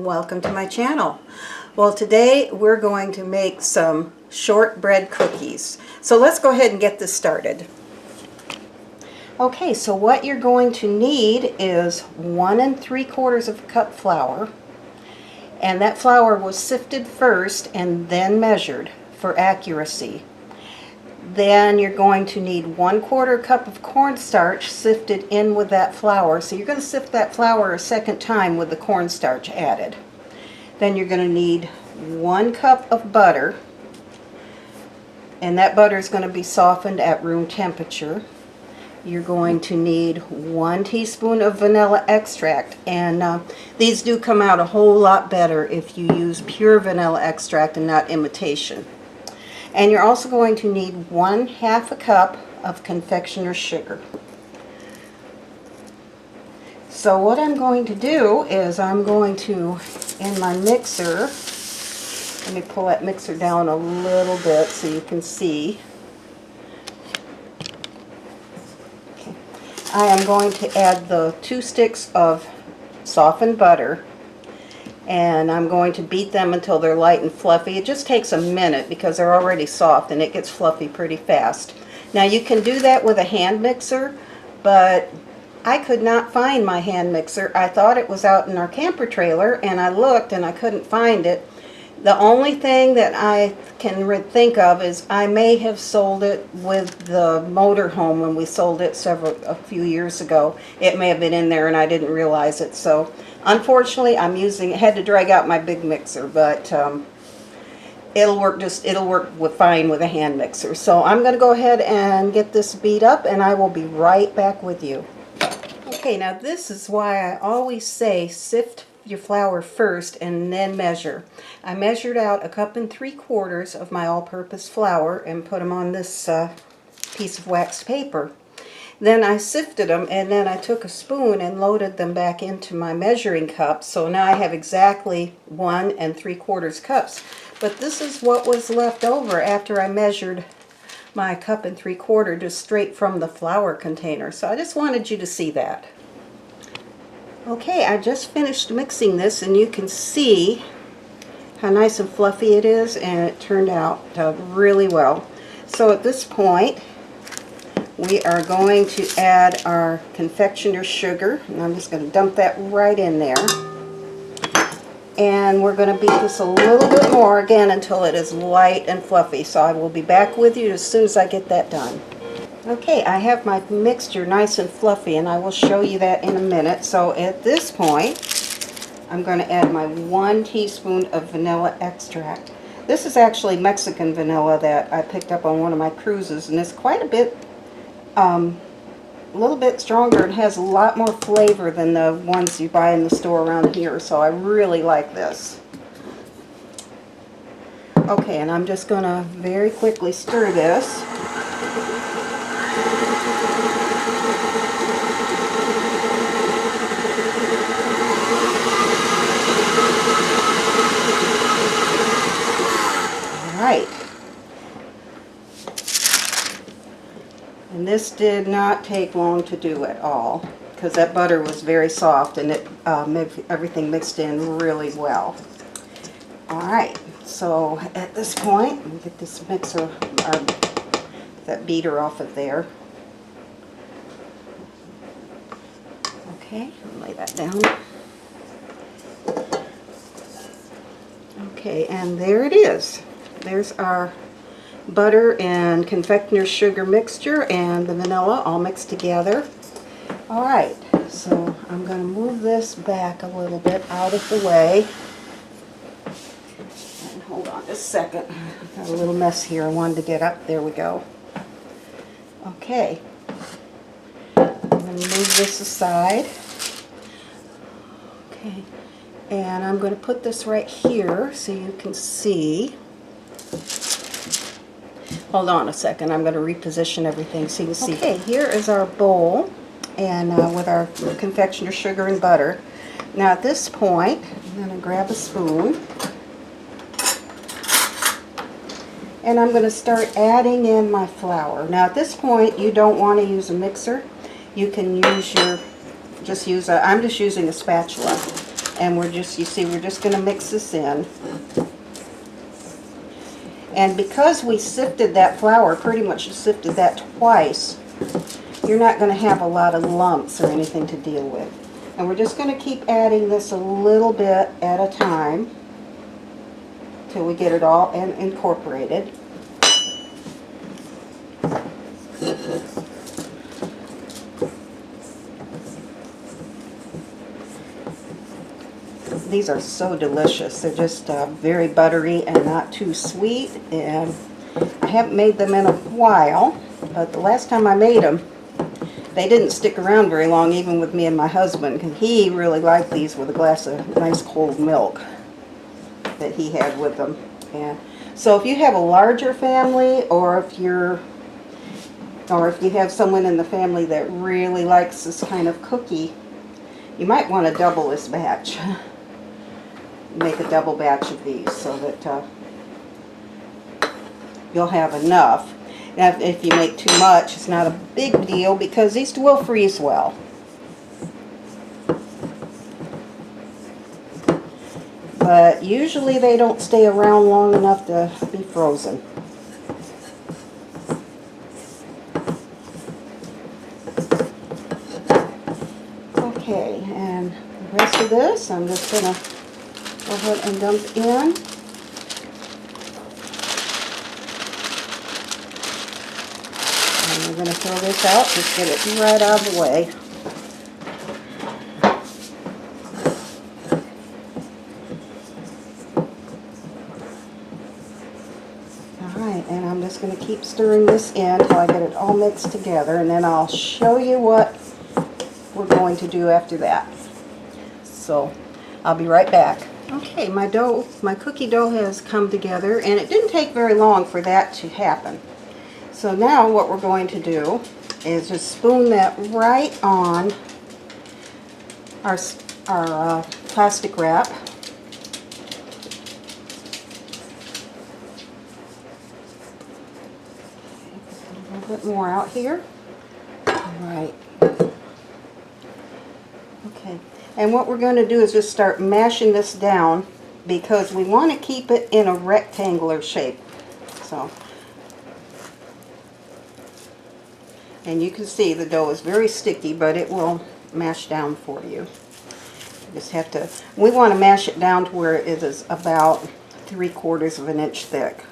and welcome to my channel. Well, today we're going to make some shortbread cookies. So let's go ahead and get this started. Okay, so what you're going to need is 1 3/4 cup flour, and that flour was sifted first and then measured for accuracy. Then you're going to need 1/4 cup of cornstarch sifted in with that flour. So you're going to sift that flour a second time with the cornstarch added. Then you're going to need 1 cup of butter, and that butter is going to be softened at room temperature. You're going to need 1 teaspoon of vanilla extract, and these do come out a whole lot better if you use pure vanilla extract and not imitation. And you're also going to need 1/2 cup of confectioner sugar. So what I'm going to do is I'm going to, in my mixer, let me pull that mixer down a little bit so you can see. Okay. I am going to add the 2 sticks of softened butter, and I'm going to beat them until they're light and fluffy. It just takes a minute because they're already soft and it gets fluffy pretty fast. Now you can do that with a hand mixer, but I could not find my hand mixer. I thought it was out in our camper trailer, and I looked and I couldn't find it. The only thing that I can think of is I may have sold it with the motorhome when we sold it a few years ago. It may have been in there and I didn't realize it. So unfortunately, had to drag out my big mixer, but it'll work fine with a hand mixer. So I'm going to go ahead and get this beat up, and I will be right back with you. Okay, now this is why I always say sift your flour first and then measure. I measured out 1 3/4 cups of my all-purpose flour and put them on this piece of waxed paper. Then I sifted them, and then I took a spoon and loaded them back into my measuring cup. So now I have exactly 1 3/4 cups. But this is what was left over after I measured my 1 3/4 cups just straight from the flour container. So I just wanted you to see that. Okay, I just finished mixing this, and you can see how nice and fluffy it is, and it turned out really well. So at this point, we are going to add our confectioner sugar, and I'm just going to dump that right in there. And we're going to beat this a little bit more again until it is light and fluffy. So I will be back with you as soon as I get that done. Okay, I have my mixture nice and fluffy, and I will show you that in a minute. So at this point, I'm going to add my 1 teaspoon of vanilla extract. This is actually Mexican vanilla that I picked up on one of my cruises, and it's quite a bit a little bit stronger. It has a lot more flavor than the ones you buy in the store around here, so I really like this. Okay, and I'm just going to very quickly stir this. All right. And this did not take long to do at all, because that butter was very soft, and it made everything mixed in really well. Alright, so at this point, let me get this mixer, that beater off of there. Okay, I'll lay that down. Okay, and there it is. There's our butter and confectioner sugar mixture and the vanilla all mixed together. Alright, so I'm going to move this back a little bit out of the way. And hold on just a second. I've got a little mess here I wanted to get up. There we go. Okay. I'm going to move this aside. Okay. And I'm going to put this right here so you can see. Hold on a second, I'm going to reposition everything so you can see. Okay, here is our bowl, and with our confectioner sugar and butter. Now at this point, I'm going to grab a spoon, and I'm going to start adding in my flour. Now at this point, you don't want to use a mixer. You can use your, I'm just using a spatula. And we're just, you see, we're just going to mix this in. And because we sifted that flour, pretty much sifted that twice, you're not going to have a lot of lumps or anything to deal with. And we're just going to keep adding this a little bit at a time till we get it all incorporated. These are so delicious. They're just very buttery and not too sweet. And I haven't made them in a while, but the last time I made them, they didn't stick around very long, even with me and my husband, because he really liked these with a glass of nice cold milk that he had with them. And so if you have a larger family, or if you have someone in the family that really likes this kind of cookie, you might want to double this batch. Make a double batch of these so that you'll have enough. Now, if you make too much, it's not a big deal because these will freeze well. But usually they don't stay around long enough to be frozen. Okay, and the rest of this I'm just going to go ahead and dump in. And we're going to throw this out, just get it right out of the way. Alright, and I'm just going to keep stirring this in until I get it all mixed together, and then I'll show you what we're going to do after that. So, I'll be right back. Okay, my cookie dough has come together, and it didn't take very long for that to happen. So now what we're going to do is just spoon that right on our plastic wrap. A little bit more out here. All right. Okay. And what we're going to do is just start mashing this down because we want to keep it in a rectangular shape. So, and you can see the dough is very sticky, but it will mash down for you. You just have to, we want to mash it down to where it is about 3/4 of an inch thick.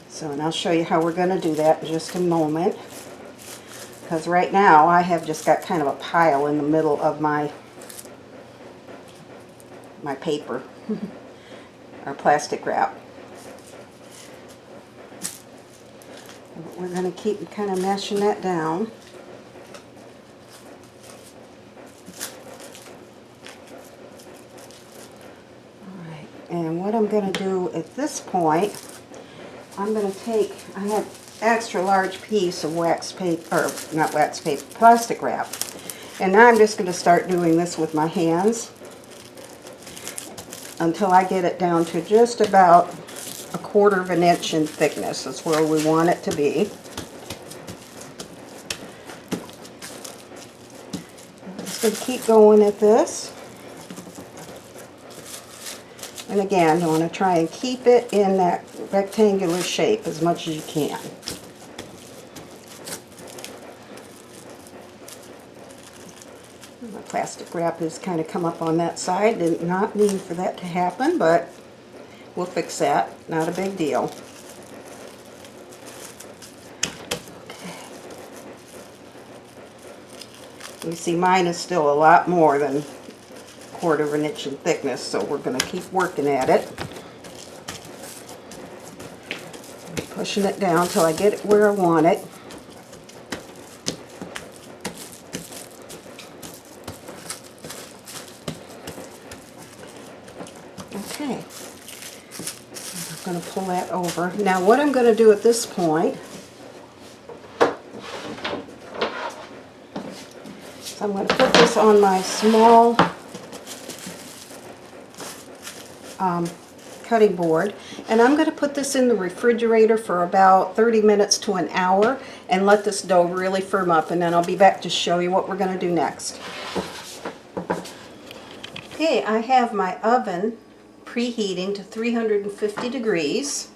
So, and I'll show you how we're going to do that in just a moment. Because right now I have just got kind of a pile in the middle of my paper, or plastic wrap. We're going to keep kind of mashing that down. Alright, and what I'm going to do at this point, I'm going to take, I have extra large piece of wax paper, or not wax paper, plastic wrap. And now I'm just going to start doing this with my hands until I get it down to just about 1/4 of an inch in thickness. That's where we want it to be. I'm just going to keep going at this. And again, you want to try and keep it in that rectangular shape as much as you can. The plastic wrap has kind of come up on that side. Did not mean for that to happen, but we'll fix that. Not a big deal. Okay. You see, mine is still a lot more than 1/4 of an inch in thickness, so we're going to keep working at it. Pushing it down until I get it where I want it. Okay. I'm going to pull that over. Now what I'm going to do at this point, so I'm going to put this on my small cutting board, and I'm going to put this in the refrigerator for about 30 minutes to an hour and let this dough really firm up, and then I'll be back to show you what we're going to do next. Okay, I have my oven preheating to 350 degrees,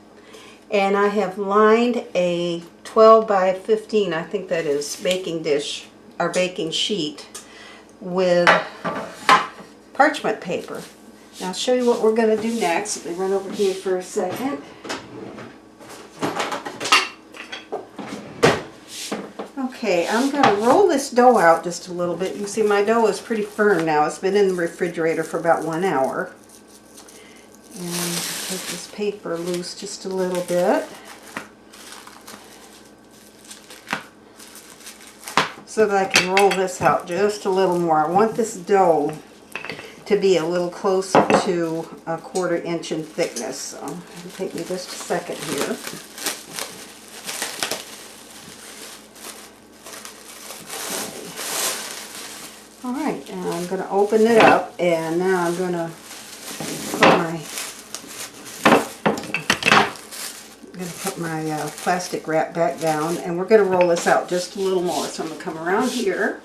and I have lined a 12 by 15, I think that is, baking dish or baking sheet with parchment paper. Now I'll show you what we're going to do next. Let me run over here for a second. Okay, I'm going to roll this dough out just a little bit. You can see my dough is pretty firm now. It's been in the refrigerator for about 1 hour. And take this paper loose just a little bit, so that I can roll this out just a little more. I want this dough to be a little closer to 1/4 inch in thickness. So it'll take me just a second here. Okay. All right, and I'm going to open it up, and now I'm going to put my plastic wrap back down, and we're going to roll this out just a little more. So I'm going to come around here,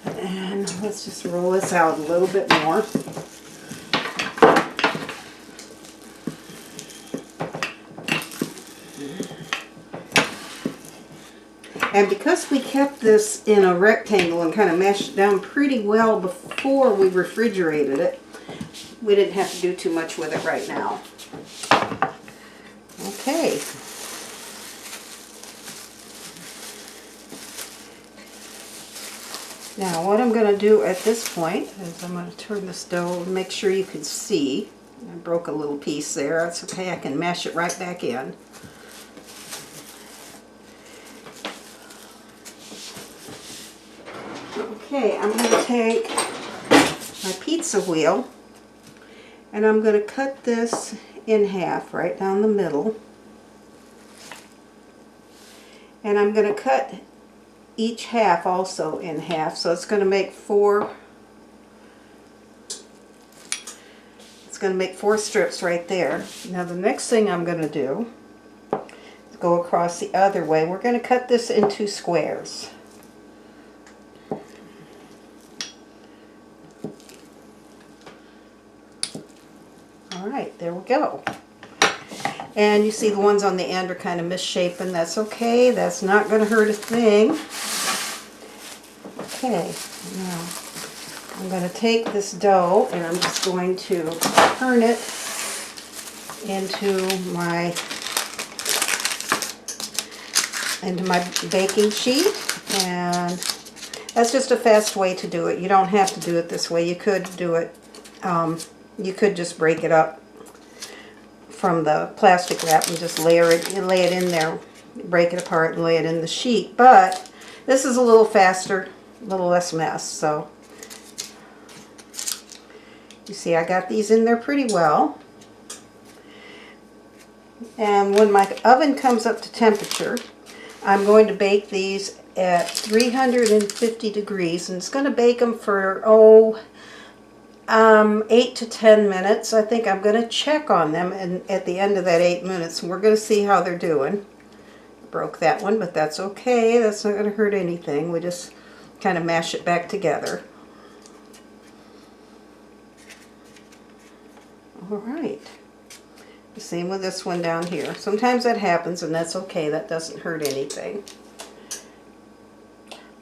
and let's just roll this out a little bit more. And because we kept this in a rectangle and kind of mashed it down pretty well before we refrigerated it, we didn't have to do too much with it right now. Okay. Now what I'm going to do at this point is I'm going to turn this dough and make sure you can see. I broke a little piece there. That's okay. I can mash it right back in. Okay, I'm going to take my pizza wheel, and I'm going to cut this in half right down the middle. And I'm going to cut each half also in half, so it's going to make four strips right there. Now the next thing I'm going to do is go across the other way. We're going to cut this into squares. Alright, there we go. And you see the ones on the end are kind of misshapen. That's okay. That's not going to hurt a thing. Okay, now I'm going to take this dough and I'm just going to turn it into my baking sheet, and that's just a fast way to do it. You don't have to do it this way. You could do it, you could just break it up from the plastic wrap and just lay it in there, break it apart and lay it in the sheet. But this is a little faster, a little less mess. So you see I got these in there pretty well. And when my oven comes up to temperature, I'm going to bake these at 350 degrees, and it's going to bake them for 8 to 10 minutes. I think I'm going to check on them and at the end of that 8 minutes, and we're going to see how they're doing. Broke that one, but that's okay. That's not going to hurt anything. We just kind of mash it back together. Alright. The same with this one down here. Sometimes that happens, and that's okay. That doesn't hurt anything.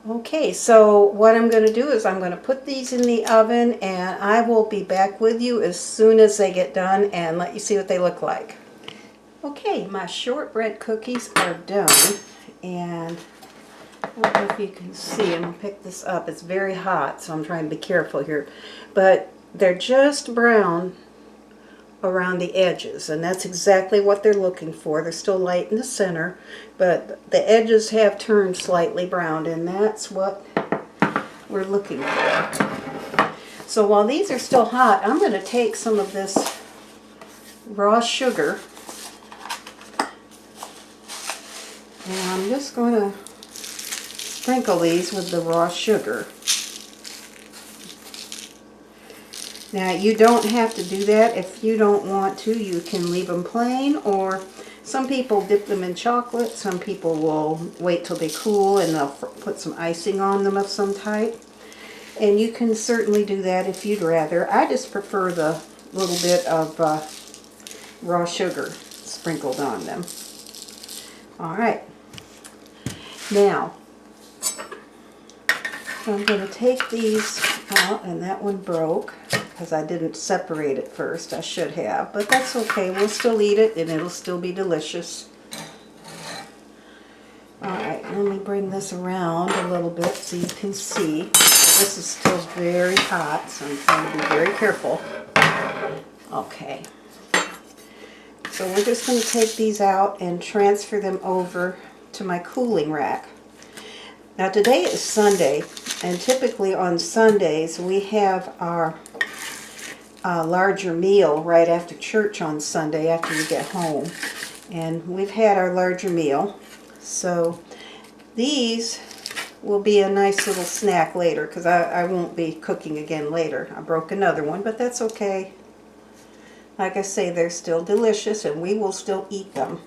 Okay, so what I'm going to do is I'm going to put these in the oven, and I will be back with you as soon as they get done and let you see what they look like. Okay, my shortbread cookies are done, and I don't know if you can see. I'm going to pick this up. It's very hot, so I'm trying to be careful here. But they're just brown around the edges, and that's exactly what they're looking for. They're still light in the center, but the edges have turned slightly brown, and that's what we're looking for. So while these are still hot, I'm going to take some of this raw sugar, and I'm just going to sprinkle these with the raw sugar. Now, you don't have to do that. If you don't want to, you can leave them plain, or some people dip them in chocolate. Some people will wait till they cool and they'll put some icing on them of some type. And you can certainly do that if you'd rather. I just prefer the little bit of raw sugar sprinkled on them. All right. Now, I'm going to take these out, and that one broke because I didn't separate it first. I should have, but that's okay. We'll still eat it, and it'll still be delicious. All right, let me bring this around a little bit so you can see. This is still very hot, so I'm trying to be very careful. Okay. So we're just going to take these out and transfer them over to my cooling rack. Now today is Sunday, and typically on Sundays we have our larger meal right after church on Sunday after we get home. And we've had our larger meal, so these will be a nice little snack later because I won't be cooking again later. I broke another one, but that's okay. Like I say, they're still delicious and we will still eat them.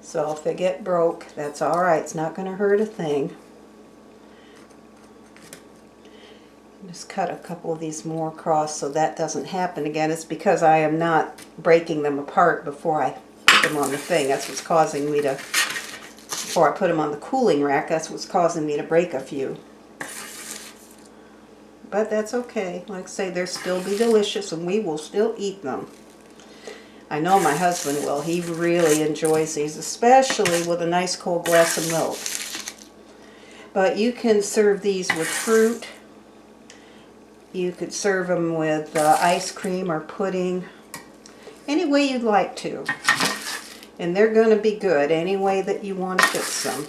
So if they get broke, that's all right. It's not going to hurt a thing. Just cut a couple of these more across so that doesn't happen again. It's because I am not breaking them apart before I put them on the thing. That's what's causing me to, before I put them on the cooling rack, that's what's causing me to break a few. But that's okay. Like I say, they'll still be delicious and we will still eat them. I know my husband will. He really enjoys these, especially with a nice cold glass of milk. But you can serve these with fruit. You could serve them with ice cream or pudding. Any way you'd like to. And they're going to be good any way that you want to fix them.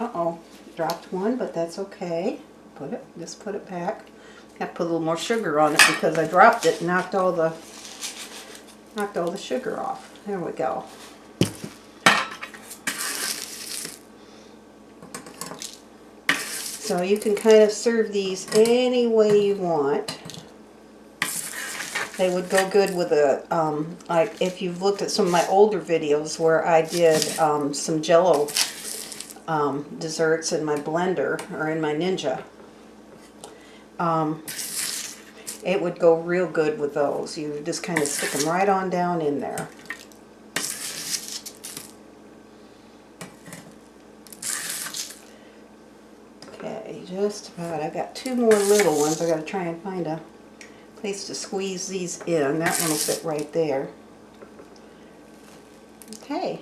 Uh-oh. Dropped one, but that's okay. Just put it back. Have to put a little more sugar on it because I dropped it and knocked all the sugar off. There we go. So you can kind of serve these any way you want. They would go good with a, like if you've looked at some of my older videos where I did some Jell-O desserts in my blender or in my Ninja. It would go real good with those. You just kind of stick them right on down in there. Okay, just about. I got two more little ones. I got to try and find a place to squeeze these in. That one will fit right there. Okay.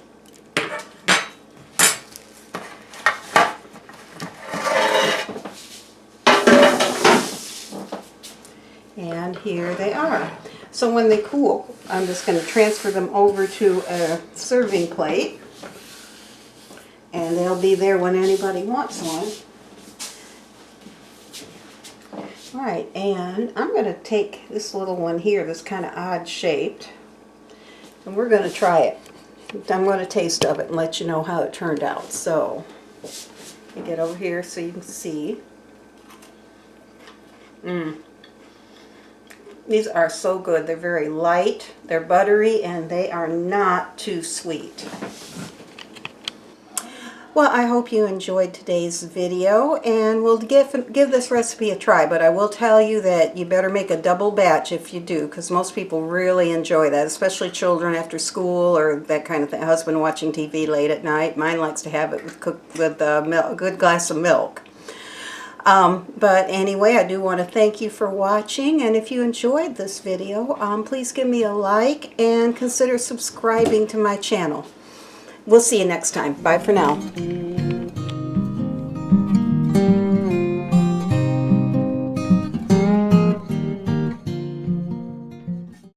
And here they are. So when they cool, I'm just going to transfer them over to a serving plate. And they'll be there when anybody wants one. Alright, and I'm going to take this little one here that's kind of odd shaped. And we're going to try it. I'm going to taste of it and let you know how it turned out. So, let me get over here so you can see. These are so good. They're very light, they're buttery, and they are not too sweet. Well, I hope you enjoyed today's video, and we'll give this recipe a try, but I will tell you that you better make a double batch if you do, because most people really enjoy that, especially children after school or that kind of thing. Husband watching TV late at night. Mine likes to have it cooked with a good glass of milk. But anyway, I do want to thank you for watching, and if you enjoyed this video, please give me a like and consider subscribing to my channel. We'll see you next time. Bye for now.